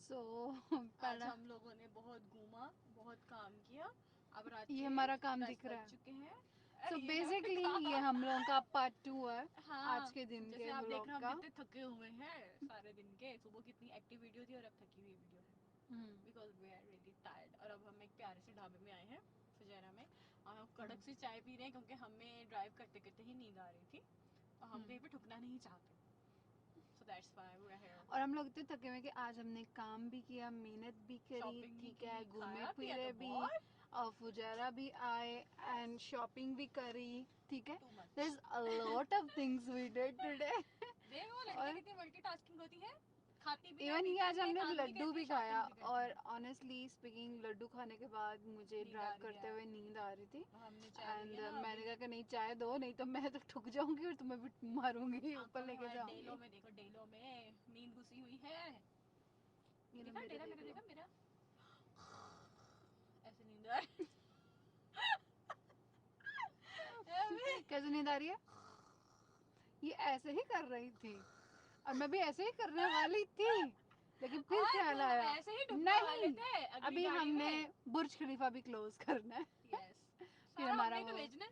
सो आज पहला हम लोगों ने बहुत घूमा, बहुत काम किया। अब रात ये के हमारा काम 10 दिख रहा बज है। चुके हैं। सो ये हमारा बेसिकली ये काम। हम लोगों का पार्ट 2 है आज हाँ, के दिन जैसे के आप देख व्लॉग रहे हो हम का। कितने थके हुए हैं सारे दिन के। सुबह कितनी एक्टिव वीडियो थी और अब थकी हुई वीडियो है। Because we are really tired. और अब हम एक प्यारे से ढाबे में आए हैं फुजैरा में, और हम कड़क सी चाय पी रहे हैं क्योंकि हमें ड्राइव करते करते ही नींद आ रही थी और हम कहीं पे ठुकना नहीं चाहते। So that's why we are here. और हम लोग इतने थके हुए कि आज हमने काम भी किया, मेहनत भी करी, शॉपिंग भी ठीक है, की, घूमे खाया पिया फिरे तो भी, बहुत। और फुजारा भी आए एंड शॉपिंग भी करी, ठीक है। Too there much. Is a lot of things we did today. देखो लड़कियां और कितनी मल्टीटास्किंग होती है, खाती भी है, इवन ये पीती आज भी है, हमने काम भी लड्डू करती है, भी खाया, शॉपिंग भी करती और है। ऑनेस्टली स्पीकिंग लड्डू खाने के बाद मुझे नींद आ ड्राइव रही करते है। हुए नींद आ रही थी। हमने चाय पी एंड है ना मैंने अभी। कहा कि नहीं चाय दो, नहीं तो मैं तो ठुक जाऊंगी और तुम्हें भी मारूंगी, ऊपर आंखों में लेके हमारे डेलों जाऊंगी। में देखो, डेलों में नींद घुसी हुई है। ये लो देखा मेरे डेरा देख मेरा, लो। देखा मेरा। ऐसे नींद आ रही है। कैसे नींद आ रही है? ये ऐसे ही कर रही थी और मैं भी ऐसे ही करने वाली थी, लेकिन फिर आज ख्याल हम आया ऐसे ही ढुकने वाले नहीं, थे अगली अभी गाड़ी हमने में। बुर्ज खलीफा भी क्लोज करना है। यस, फिर सारा हमारा हमने ही तो वो बेचना है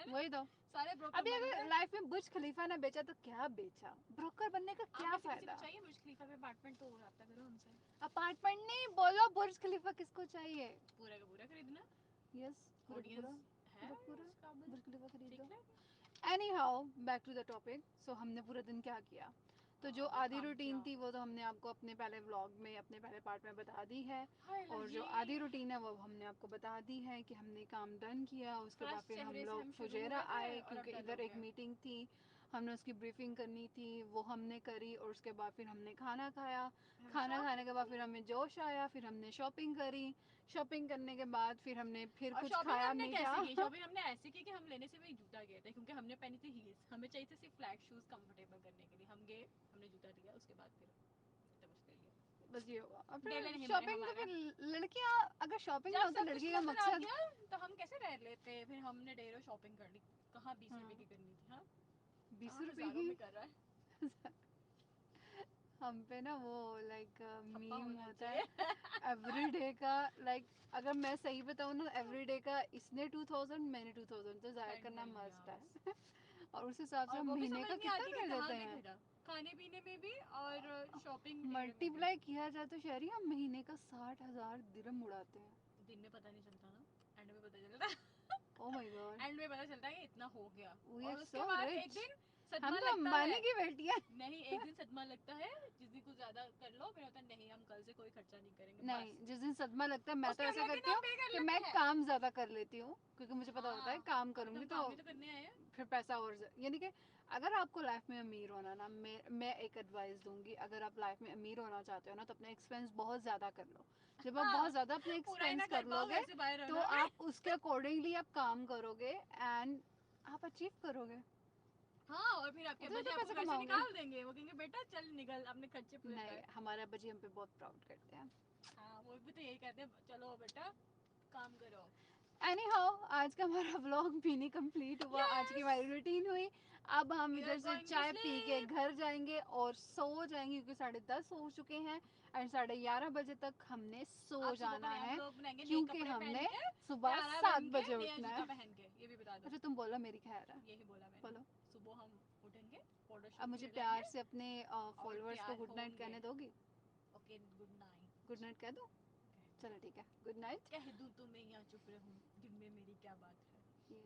ना। वही तो। सारे ब्रोकर अभी बन अगर के। लाइफ में बुर्ज खलीफा ना बेचा तो क्या बेचा, ब्रोकर बनने का आप क्या में से किसी को फायदा। चाहिए बुर्ज खलीफा में अपार्टमेंट तो रब्ता करो हमसे। अपार्टमेंट नहीं, बोलो बुर्ज खलीफा किसको चाहिए। पूरा का पूरा खरीदना। यस, पूरा का पूरा, ऑडियंस है पूरा पूरा इस काबिल। बुर्ज खलीफा खरीद ठीक दो। है। Anyhow back to the topic. So हमने पूरा दिन क्या किया, तो जो बहुत आधी काम रूटीन किया। थी वो तो हमने आपको अपने पहले व्लॉग में, अपने पहले पार्ट में बता दी है। हाय और जो लजी। आधी रूटीन है वो हमने आपको बता दी है कि हमने काम डन किया, उसके बाद फ्रेश फिर हम चेहरे से लोग हम शुरू फुजेरा हुए थे आए और अब क्योंकि डल हो इधर एक गए। मीटिंग थी, हमने उसकी ब्रीफिंग करनी थी, वो हमने करी। और उसके बाद फिर हमने खाना खाया, हम खाना खाने के शॉपिंग बाद की। फिर हमें जोश आया, फिर हमने शॉपिंग करी, शॉपिंग करने के बाद फिर हमने फिर और कुछ शॉपिंग खाया हमने मीठा। कैसे की? शॉपिंग हमने ऐसे की कि हम लेने से भी जूता गए थे क्योंकि हमने पहनी थी हील्स। हमें चाहिए थे सिर्फ फ्लैट शूज कंफर्टेबल करने के लिए। हम गए, हमने जूता लिया, उसके बाद फिर इतना कुछ ले लिया। बस ये होगा। और डेले फिर नहीं मरे शॉपिंग तो हमारे। फिर लड़कियां, अगर शॉपिंग ना जब हो तो सब कुछ लड़की का नजर आ मकसद। गया तो हम कैसे रह लेते। फिर हमने ढेरों शॉपिंग कर ली। कहाँ 20 रुपए हाँ, की करनी थी, हाँ 20 कहाँ रुपए हजारों की। में कर रहा है। हम पे ना वो लाइक ठप्पा मीम होना होता है चाहिए। एवरीडे का। लाइक अगर मैं सही बताऊँ ना, एवरीडे का इसने 2000 मैंने 2000 तो जाया स्पेंड करना कर लिया मस्ट है। बस। और उस हिसाब से और हम वो भी महीने समझ का नहीं कितना आती कि कर कहाँ देते गए हैं। खर्चा। खाने पीने में भी और शॉपिंग वगैरह में भी। मल्टीप्लाई किया जाए तो शहरी हम महीने का 60,000 दिरहम उड़ाते हैं। दिन में पता नहीं चलता ना, एंड में पता चलता। ओ माय गॉड, एंड में पता चलता है कि इतना हो गया। वी आर और उसके सो बाद एक रिच। दिन हम सदमा तो लगता है। अंबानी की बेटियां। नहीं, एक दिन सदमा लगता है जिस दिन कुछ ज्यादा कर लो, फिर होता है नहीं हम कल से कोई खर्चा नहीं करेंगे नहीं, बस। जिस दिन सदमा लगता है मैं तो उसके ऐसा अगले दिन करती हम हूँ पे कर कि लेते मैं हैं। काम ज्यादा कर लेती हूँ, क्योंकि मुझे पता होता है हाँ, काम अभी तो करूंगी हम तो काम ही तो करने आए हैं। फिर पैसा और यानी कि अगर आपको लाइफ में अमीर होना ना, मैं एक एडवाइस दूंगी, अगर आप लाइफ में अमीर होना चाहते हो ना तो अपने एक्सपेंस बहुत ज्यादा कर लो। जब आप बहुत हाँ, ज्यादा अपने पूरा ही एक्सपेंस ना कर कर पाओ लोगे वैसे बाहर तो रहना में। आप उसके अकॉर्डिंगली आप काम करोगे एंड आप अचीव करोगे, हाँ, और फिर आपके उतने बच्चे तो आपको पैसे घर से कमाओगे। निकाल देंगे। वो कहेंगे बेटा चल निकल, अपने खर्चे पूरे नहीं, कर। हमारे अब्बा जी हम पे बहुत प्राउड करते हैं। हाँ, वो भी तो यही कहते हैं, चलो बेटा काम करो। एनी हाउ, आज का हमारा व्लॉग भी नहीं कंप्लीट हुआ, आज की यस, हमारी रूटीन हुई। अब हम वी इधर आर से गोइंग टू चाय पी के स्लीप। घर जाएंगे और सो जाएंगे क्योंकि 10:30 हो चुके हैं एंड 11:30 बजे तक हमने सो आप सुबह को जाना नए, हम है लोग बनाएंगे नए क्योंकि कपड़े पहन हमने के, सुबह प्यारा 7 बन के, बजे नया उठना जूता है। पहन के। ये भी बता दो। अच्छा तुम बोलो, मेरी खैर है। यही बोला मैंने। बोलो। सुबह हम उठेंगे, अब फोटोशूट के मुझे लिए प्यार जाएंगे से अपने और फॉलोअर्स को तैयार गुड नाइट होंगे। कहने दोगी? Okay, good good night. Night कह दो? कह दो। चलो ठीक है, गुड नाइट। कह दूं तो मैं यहाँ चुप रहूं, दिन में मेरी क्या बात है। ये